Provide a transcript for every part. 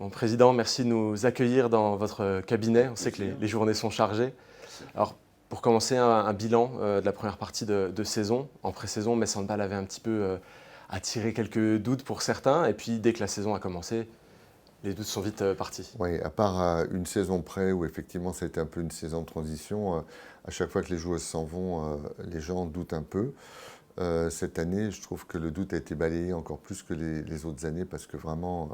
Bon, Président, merci de nous accueillir dans votre cabinet. On sait que les journées sont chargées. Alors, pour commencer, un bilan de la première partie de saison. En pré-saison, Metz Handball avait un petit peu attiré quelques doutes pour certains. Et puis, dès que la saison a commencé, les doutes sont vite partis. Oui, à part une saison près où effectivement ça a été un peu une saison de transition, à chaque fois que les joueuses s'en vont, les gens doutent un peu. Cette année, je trouve que le doute a été balayé encore plus que les autres années parce que vraiment,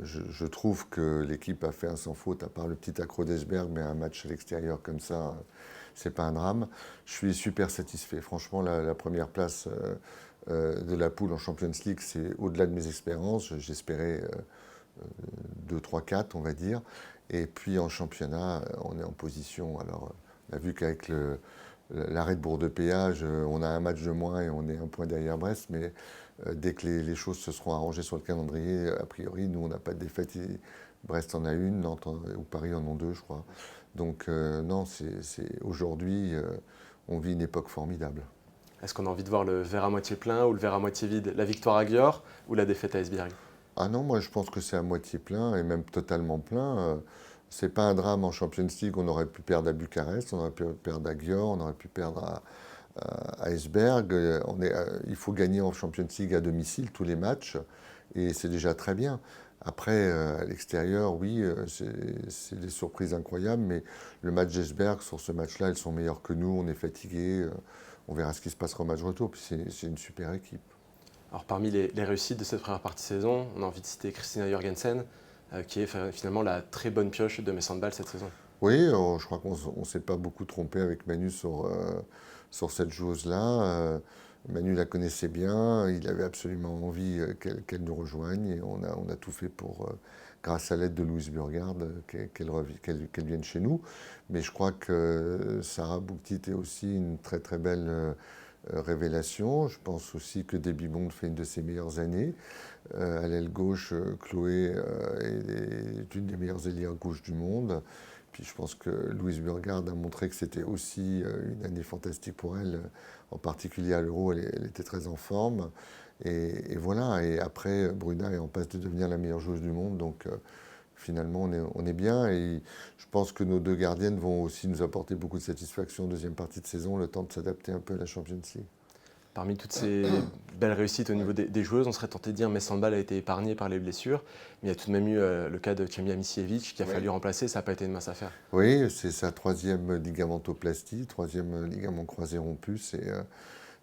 je trouve que l'équipe a fait un sans faute, à part le petit accro d'Esberg, mais un match à l'extérieur comme ça, c'est pas un drame. Je suis super satisfait. Franchement, la première place de la poule en Champions League, c'est au-delà de mes espérances. J'espérais 2, 3, 4, on va dire. Et puis en championnat, on est en position. Alors, on a vu qu'avec l'arrêt de Bourg-de-Péage, on a un match de moins et on est un point derrière Brest. Mais dès que les choses se seront arrangées sur le calendrier, a priori, nous, on n'a pas de défaite. Brest en a une, Nantes ou Paris en ont deux, je crois. Donc, non, aujourd'hui, on vit une époque formidable. Est-ce qu'on a envie de voir le verre à moitié plein ou le verre à moitié vide? La victoire à Győr ou la défaite à Esbjerg? Ah non, moi je pense que c'est à moitié plein et même totalement plein. C'est pas un drame en Champions League. On aurait pu perdre à Bucarest, on aurait pu perdre à Győr, on aurait pu perdre à Esbjerg. Il faut gagner en Champions League à domicile tous les matchs et c'est déjà très bien. Après, à l'extérieur, oui, c'est des surprises incroyables, mais le match d'Esbjerg, sur ce match-là, elles sont meilleures que nous, on est fatigués. On verra ce qui se passera au match retour. Puis c'est une super équipe. Alors, parmi les réussites de cette première partie de saison, on a envie de citer Christina Jorgensen, qui est finalement la très bonne pioche de Metz Handball cette saison. Oui, je crois qu'on ne s'est pas beaucoup trompé avec Manu sur cette joueuse-là. Manu la connaissait bien, il avait absolument envie qu'elle nous rejoigne et on a tout fait pour, grâce à l'aide de Louise Burgard, qu'elle vienne chez nous. Mais je crois que Sarah Bouktit est aussi une très très belle révélation. Je pense aussi que Debbie Bond fait une de ses meilleures années. À l'aile gauche, Chloé est une des meilleures ailières gauche du monde. Puis je pense que Louise Burgard a montré que c'était aussi une année fantastique pour elle, en particulier à l'Euro, elle était très en forme. Et voilà, et après, Bruna est en passe de devenir la meilleure joueuse du monde, donc finalement on est bien. Et je pense que nos deux gardiennes vont aussi nous apporter beaucoup de satisfaction en deuxième partie de saison, le temps de s'adapter un peu à la Champions League. Parmi toutes ces belles réussites au niveau des joueuses, on serait tenté de dire que Metz Handball a été épargné par les blessures. Mais il y a tout de même eu le cas de Ciemia Misiewicz qui a fallu remplacer. Ça n'a pas été une mince affaire. Oui, c'est sa troisième ligamentoplastie, troisième ligament croisé rompu.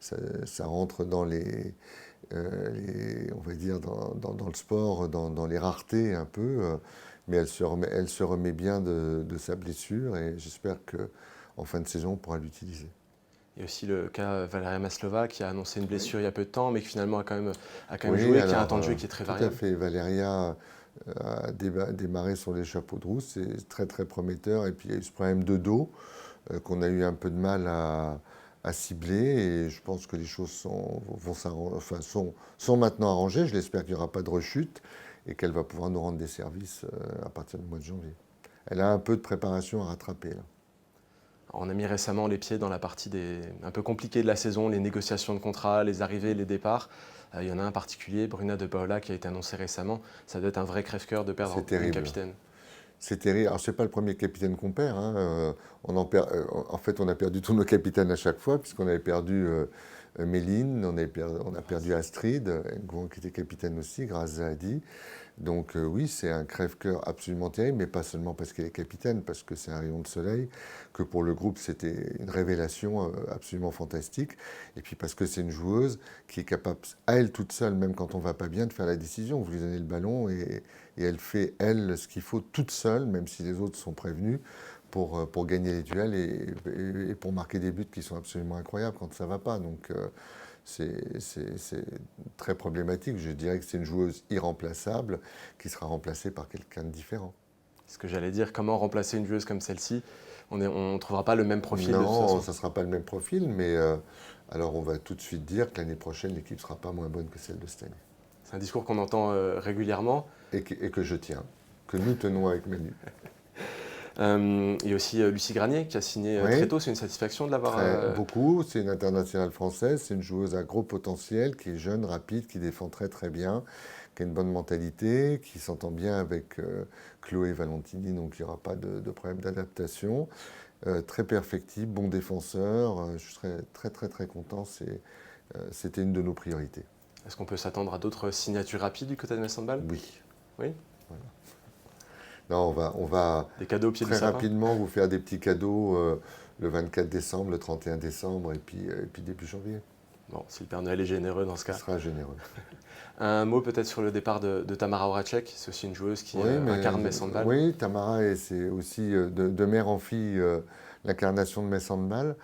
Ça rentre dans on va dire dans le sport, dans les raretés un peu. Mais elle se remet bien de sa blessure et j'espère qu'en fin de saison, on pourra l'utiliser. Il y a aussi le cas Valeria Maslova qui a annoncé une blessure il y a peu de temps, mais qui finalement a quand même Oui, joué, qui a un alors, temps de jeu qui est très tout à variable. fait. Valeria a démarré sur les chapeaux de roue, c'est très très prometteur. Et puis il y a eu ce problème de dos qu'on a eu un peu de mal à cibler. Et je pense que les choses sont maintenant arrangées. Je l'espère qu'il n'y aura pas de rechute et qu'elle va pouvoir nous rendre des services à partir du mois de janvier. Elle a un peu de préparation à rattraper là. On a mis récemment les pieds dans la partie un peu compliquée de la saison, les négociations de contrats, les arrivées, les départs. Il y en a un particulier, Bruna de Paola, qui a été annoncé récemment. Ça doit être un vrai crève-cœur de perdre une capitaine. C'est terrible. Alors, ce n'est pas le premier capitaine qu'on perd. Hein. En fait, on a perdu tous nos capitaines à chaque fois, puisqu'on avait perdu Méline, on a perdu Astrid, qui était capitaine aussi, grâce à Zahadi. Donc oui, c'est un crève-cœur absolument terrible, mais pas seulement parce qu'elle est capitaine, parce que c'est un rayon de soleil, que pour le groupe, c'était une révélation absolument fantastique. Et puis parce que c'est une joueuse qui est capable, à elle toute seule, même quand on ne va pas bien, de faire la décision. Vous lui donnez le ballon et elle fait, elle, ce qu'il faut toute seule, même si les autres sont prévenus, pour gagner les duels et pour marquer des buts qui sont absolument incroyables quand ça ne va pas. Donc c'est très problématique. Je dirais que c'est une joueuse irremplaçable qui sera remplacée par quelqu'un de différent. Ce que j'allais dire, comment remplacer une joueuse comme celle-ci? On ne trouvera pas le même profil de toute Non, façon. ça ne sera pas le même profil, mais alors on va tout de suite dire que l'année prochaine, l'équipe ne sera pas moins bonne que celle de cette année. C'est un discours qu'on entend régulièrement. Et que je tiens, que nous tenons avec Manu. Il y a aussi Lucie Granier qui a signé très tôt. C'est une satisfaction de l'avoir. Beaucoup. C'est une internationale française. C'est une joueuse à gros potentiel qui est jeune, rapide, qui défend très très bien, qui a une bonne mentalité, qui s'entend bien avec Chloé Valentini, donc il n'y aura pas de problème d'adaptation. Très perfectible, bon défenseur. Je serais très très très content. C'était une de nos priorités. Est-ce qu'on peut s'attendre à d'autres signatures rapides du côté de Metz Handball? Oui. Oui. Voilà. Non, on va des cadeaux au pied très du sapin rapidement vous faire des petits cadeaux le 24 décembre, le 31 décembre et puis début janvier. Bon, si le Père Noël est généreux dans ce cas. Ce sera généreux. Un mot peut-être sur le départ de Tamara Horacek. C'est aussi une joueuse qui incarne Metz Handball. Oui, Tamara, c'est aussi de mère en fille l'incarnation de Metz Handball.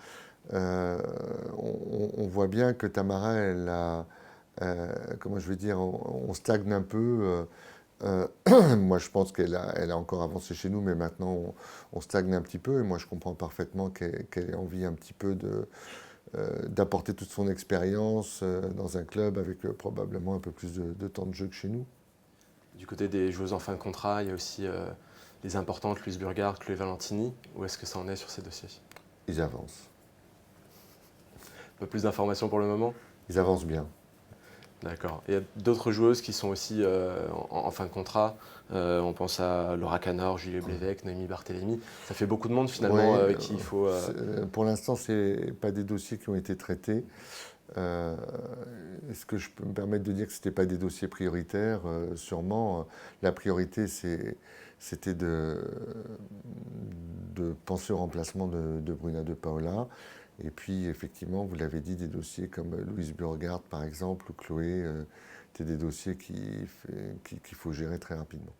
On voit bien que Tamara, elle a, comment je vais dire, on stagne un peu. Moi, je pense qu'elle a encore avancé chez nous, mais maintenant, on stagne un petit peu. Et moi, je comprends parfaitement qu'elle ait envie un petit peu d'apporter toute son expérience dans un club avec probablement un peu plus de temps de jeu que chez nous. Du côté des joueuses en fin de contrat, il y a aussi les importantes, Louise Burgard, Chloé Valentini. Où est-ce que ça en est sur ces dossiers? Ils avancent. Un peu plus d'informations pour le moment? Ils avancent bien. D'accord. Il y a d'autres joueuses qui sont aussi en fin de contrat. On pense à Laura Canor, Julie Blévec, Noémie Barthélémy. Ça fait beaucoup de monde finalement qu'il faut... Pour l'instant, ce n'est pas des dossiers qui ont été traités. Est-ce que je peux me permettre de dire que ce n'étaient pas des dossiers prioritaires? Sûrement. La priorité, c'était de penser au remplacement de Bruna de Paola. Et puis, effectivement, vous l'avez dit, des dossiers comme Louise Burgard, par exemple, ou Chloé, c'est des dossiers qu'il faut gérer très rapidement.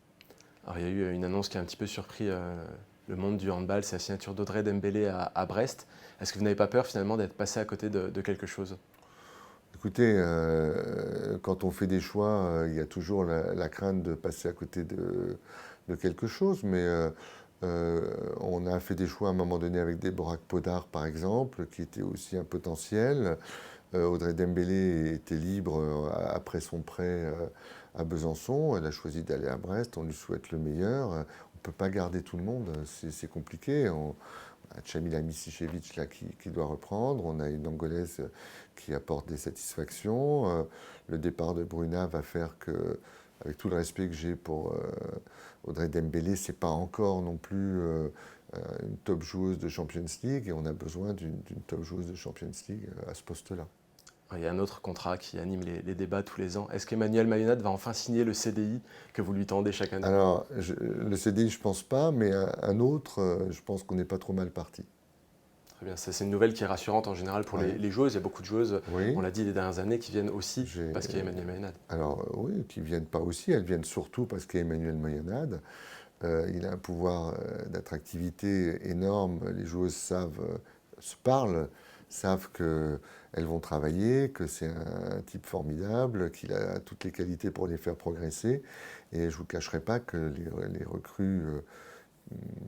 Alors, il y a eu une annonce qui a un petit peu surpris le monde du handball, c'est la signature d'Audrey Dembélé à Brest. Est-ce que vous n'avez pas peur, finalement, d'être passé à côté de quelque chose? Écoutez, quand on fait des choix, il y a toujours la crainte de passer à côté de quelque chose, mais on a fait des choix à un moment donné avec Déborah Podar, par exemple, qui était aussi un potentiel. Audrey Dembélé était libre après son prêt à Besançon. Elle a choisi d'aller à Brest. On lui souhaite le meilleur. On ne peut pas garder tout le monde. C'est compliqué. On a Chamila Misicevic là, qui doit reprendre. On a une Angolaise qui apporte des satisfactions. Le départ de Bruna va faire que, avec tout le respect que j'ai pour Audrey Dembélé, ce n'est pas encore non plus une top joueuse de Champions League. Et on a besoin d'une top joueuse de Champions League à ce poste-là. Il y a un autre contrat qui anime les débats tous les ans. Est-ce qu'Emmanuel Mayonnatte va enfin signer le CDI que vous lui tendez chaque année? Alors, le CDI, je ne pense pas, mais un autre, je pense qu'on n'est pas trop mal parti. Très bien, c'est une nouvelle qui est rassurante en général pour les joueuses. Il y a beaucoup de joueuses, on l'a dit les dernières années, qui viennent aussi parce qu'il y a Emmanuel Mayonnatte. Alors oui, qui ne viennent pas aussi, elles viennent surtout parce qu'il y a Emmanuel Mayonnatte. Il a un pouvoir d'attractivité énorme. Les joueuses se parlent, savent qu'elles vont travailler, que c'est un type formidable, qu'il a toutes les qualités pour les faire progresser. Et je ne vous cacherai pas que les recrues,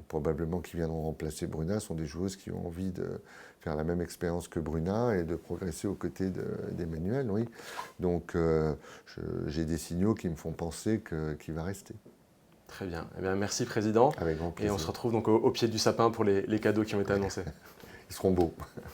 probablement qui viendront remplacer Bruna, sont des joueuses qui ont envie de faire la même expérience que Bruna et de progresser aux côtés d'Emmanuel. Oui. Donc j'ai des signaux qui me font penser qu'il va rester. Très bien. Eh bien. Merci Président. Avec grand plaisir. Et on se retrouve donc au pied du sapin pour les cadeaux qui ont été annoncés. Ils seront beaux.